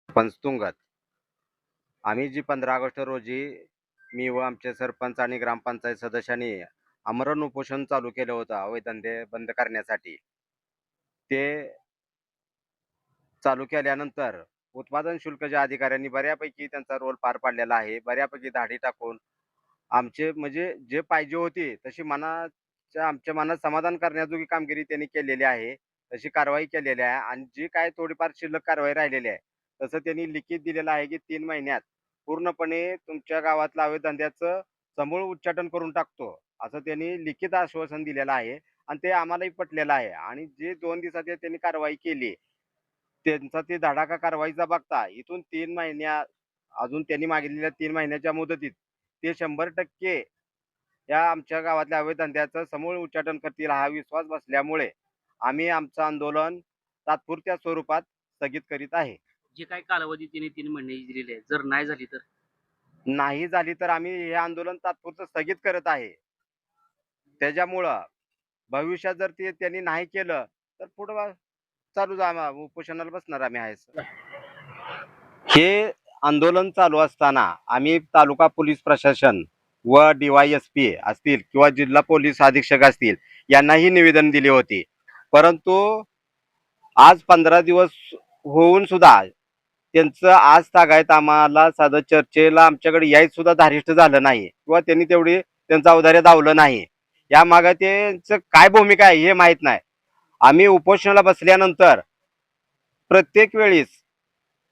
पंचतुंगात आम्ही जी 15 ऑगस्ट रोजी मी व आमचे सरपंच आणि ग्रामपंचायत सदस्यांनी आमरण उपोषण चालू केलं होतं अवैध धंदे बंद करण्यासाठी. ते चालू केल्यानंतर उत्पादन शुल्क ज्या अधिकाऱ्यांनी बऱ्यापैकी त्यांचा रोल पार पाडलेला आहे. बऱ्यापैकी धाडी टाकून आमचे म्हणजे जे पाहिजे होती तशी आमच्या मनात समाधान करण्याजोगी कामगिरी त्यांनी केलेली आहे. तशी कारवाई केलेली आहे आणि जी काय थोडीफार शिल्लक कारवाई राहिलेली आहे तसं त्यांनी लिखित दिलेलं आहे की 3 महिन्यात पूर्णपणे तुमच्या गावातल्या अवैध धंद्याचं समूळ उच्चाटन करून टाकतो, असं त्यांनी लिखित आश्वासन दिलेलं आहे. आणि ते आम्हालाही पटलेलं आहे. आणि जे 2 दिवसात त्यांनी कारवाई केली, त्यांचा ते धडाका कारवाईचा बघता इथून 3 महिन्या अजून त्यांनी मागितलेल्या 3 महिन्याच्या मुदतीत ते 100% या आमच्या गावातल्या अवैध धंद्याचं समूळ उच्चाटन करतील हा विश्वास बसल्यामुळे आम्ही आमचं आंदोलन तात्पुरत्या स्वरूपात स्थगित करीत आहे. जे काही कालावधी तिने 3 महिने दिलेली आहे, जर नाही झाली तर नाही झाली तर आम्ही हे आंदोलन तात्पुरतं स्थगित करत आहे. त्याच्यामुळं भविष्यात जर ते त्यांनी नाही केलं तर पुढं चालू उपोषणाला बसणार आम्ही आहे सर. हे आंदोलन चालू असताना आम्ही तालुका पोलीस प्रशासन व DYSP असतील किंवा जिल्हा पोलीस अधीक्षक असतील यांनाही निवेदन दिले होते. परंतु आज 15 दिवस होऊन सुद्धा त्यांचं आज तागायत आम्हाला साधं चर्चेला आमच्याकडे यायच सुद्धा धारिष्ट झालं नाही किंवा त्यांनी तेवढी त्यांचं औदार्य दावलं नाही. या मागे त्यांचं काय भूमिका आहे हे माहीत नाही. आम्ही उपोषणाला बसल्यानंतर प्रत्येक वेळेस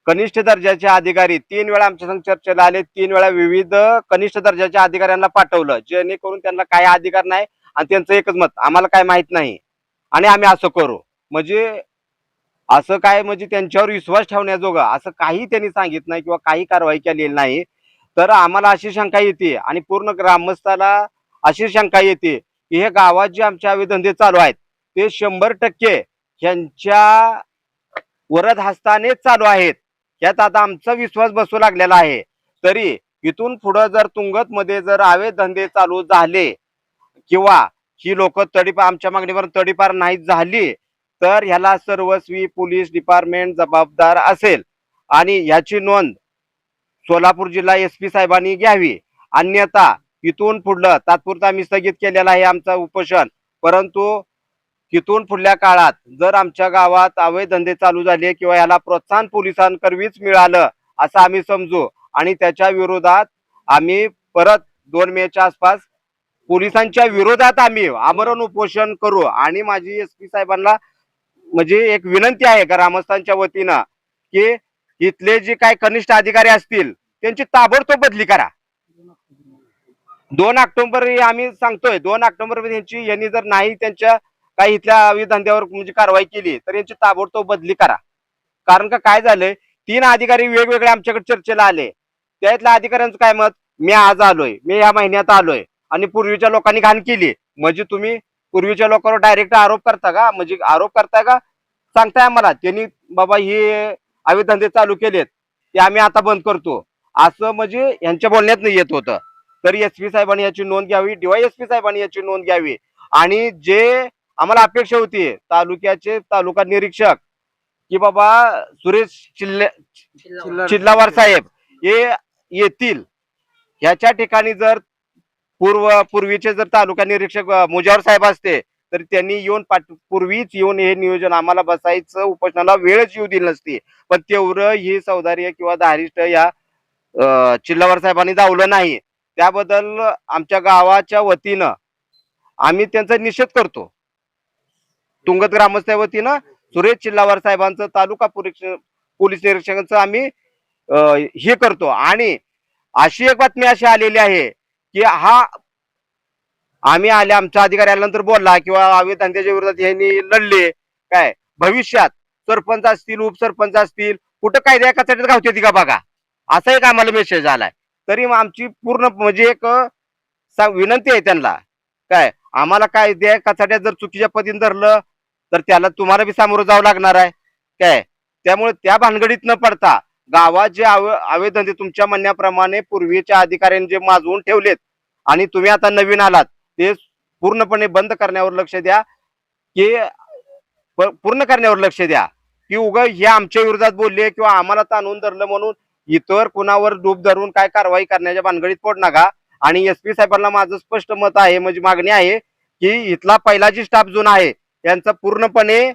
कनिष्ठ दर्जाचे अधिकारी 3 वेळा आमच्या संग चर्चेला आले. 3 वेळा विविध कनिष्ठ दर्जाच्या अधिकाऱ्यांना पाठवलं, जेणेकरून त्यांना काय अधिकार नाही आणि त्यांचं एकच मत, आम्हाला काय माहित नाही आणि आम्ही असं करू. म्हणजे असं काय म्हणजे त्यांच्यावर विश्वास ठेवण्याजोगं असं काही त्यांनी सांगितलं नाही किंवा काही कारवाई केलेली नाही. तर आम्हाला अशी शंका येते आणि पूर्ण ग्रामस्थाला अशी शंका येते की हे गावात जे आमचे अवैध धंदे चालू आहेत ते 100% ह्यांच्या वरद हस्तानेच चालू आहेत. यात आता आमचा विश्वास बसू लागलेला आहे. तरी इथून पुढे जर तुंगत मध्ये जर अवैध धंदे चालू झाले किंवा ही लोक तडीपार आमच्या मागणीवर तडीपार नाही झाली तर ह्याला सर्वस्वी पोलीस डिपार्टमेंट जबाबदार असेल आणि ह्याची नोंद सोलापूर जिल्हा SP साहेबांनी घ्यावी. अन्यथा इथून पुढलं तात्पुरतं आम्ही स्थगित केलेलं आहे आमचं उपोषण. परंतु तिथून पुढल्या काळात जर आमच्या गावात अवैध धंदे चालू झाले किंवा याला प्रोत्साहन पोलिसांकरवीच मिळालं असं आम्ही समजू आणि त्याच्या विरोधात आम्ही परत 2 मेच्या आसपास पोलिसांच्या विरोधात आम्ही आमरण उपोषण करू. आणि माझी SP साहेबांना म्हणजे एक विनंती आहे ग्रामस्थांच्या वतीनं की इथले जे काही कनिष्ठ अधिकारी असतील त्यांची ताबडतोब बदली करा. 2 ऑक्टोबर आम्ही सांगतोय, 2 ऑक्टोबर यांनी जर नाही त्यांच्या काही इथल्या अवैध धंद्यावर म्हणजे कारवाई केली तर यांची ताबडतोब बदली करा. कारण का काय झालंय, 3 अधिकारी वेगवेगळे आमच्याकडे चर्चेला आले. त्यातल्या अधिकाऱ्यांचं काय मत, मी आज आलोय, मी या महिन्यात आलोय आणि पूर्वीच्या लोकांनी घाण केली. म्हणजे तुम्ही पूर्वीच्या लोकांवर डायरेक्ट आरोप करता का, म्हणजे आरोप करताय का सांगताय आम्हाला त्यांनी बाबा हे अवैध धंदे चालू केलेत ते आम्ही आता बंद करतो असं म्हणजे यांच्या बोलण्यात नाही येत होतं. तरी SP साहेबांनी याची नोंद घ्यावी, DYSP साहेबांनी याची नोंद घ्यावी. आणि जे आम्हाला अपेक्षा होती तालुक्याचे तालुका निरीक्षक की बाबा सुरेश चिल्लावार साहेब हे येतील. ह्याच्या ठिकाणी जर पूर्वीचे जर तालुका निरीक्षक मुजावर साहेब असते तर त्यांनी येऊन पूर्वीच येऊन हे नियोजन आम्हाला बसायचं उपोषणाला वेळच येऊ दिली नसती. पण तेवढं ही सौदार्य किंवा धारिष्ट या चिल्लावार साहेबांनी दावलं नाही. त्याबद्दल आमच्या गावाच्या वतीनं आम्ही त्यांचा निषेध करतो. तुंगत ग्रामस्थ वतीनं सुरेश चिल्लावार साहेबांचं तालुका पोलीस निरीक्षकांचं आम्ही हे करतो. आणि अशी एक बातमी अशी आलेली आहे की हा आम्ही आले आमच्या अधिकारी आल्यानंतर बोलला किंवा अवैध धंद्याच्या विरोधात यांनी लढले काय भविष्यात सरपंच असतील उपसरपंच असतील कुठं कायद्या कचऱ्यात गावते का बघा, असा एक आम्हाला मेसेज आलाय. तरी आमची पूर्ण म्हणजे एक विनंती आहे त्यांना काय आम्हाला कायद्या कचऱ्यात जर चुकीच्या पद्धतीने धरलं तर त्याला तुम्हाला बी सामोरं जावं लागणार आहे काय. त्यामुळे त्या भानगडीत न पडता गावात जे अवैध धंदे तुमच्या म्हणण्याप्रमाणे पूर्वीच्या अधिकाऱ्यांनी जे माजवून ठेवलेत आणि तुम्ही आता नवीन आलात ते पूर्णपणे बंद करण्यावर लक्ष द्या की पूर्ण करण्यावर लक्ष द्या. की उगा हे आमच्या विरोधात बोलले किंवा आम्हाला ताणून धरलं म्हणून इतर कुणावर डूब धरून काय कारवाई करण्याच्या भानगडीत पड नका. आणि एसपी साहेबांना माझं स्पष्ट मत आहे, म्हणजे मागणी आहे की इथला पहिला जी स्टाफ जुना आहे त्यांचं पूर्णपणे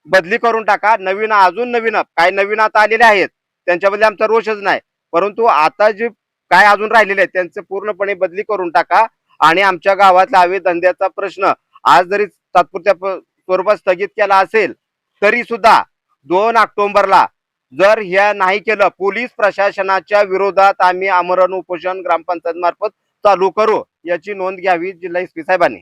बदली करून टाका. नवीन अजून नवीन काय नवीन आता आलेले आहेत त्यांच्याबद्दल आमचा रोषच नाही, परंतु आता जे काय अजून राहिलेले आहेत त्यांचं पूर्णपणे बदली करून टाका. आणि आमच्या गावातला अवैध धंद्याचा प्रश्न आज जरी तात्पुरत्या स्वरूपात स्थगित केला असेल तरी सुद्धा 2 ऑक्टोबरला जर हे नाही केलं, पोलीस प्रशासनाच्या विरोधात आम्ही आमरण उपोषण ग्रामपंचायत मार्फत चालू करू, याची नोंद घ्यावी जिल्हा एसपी साहेबांनी.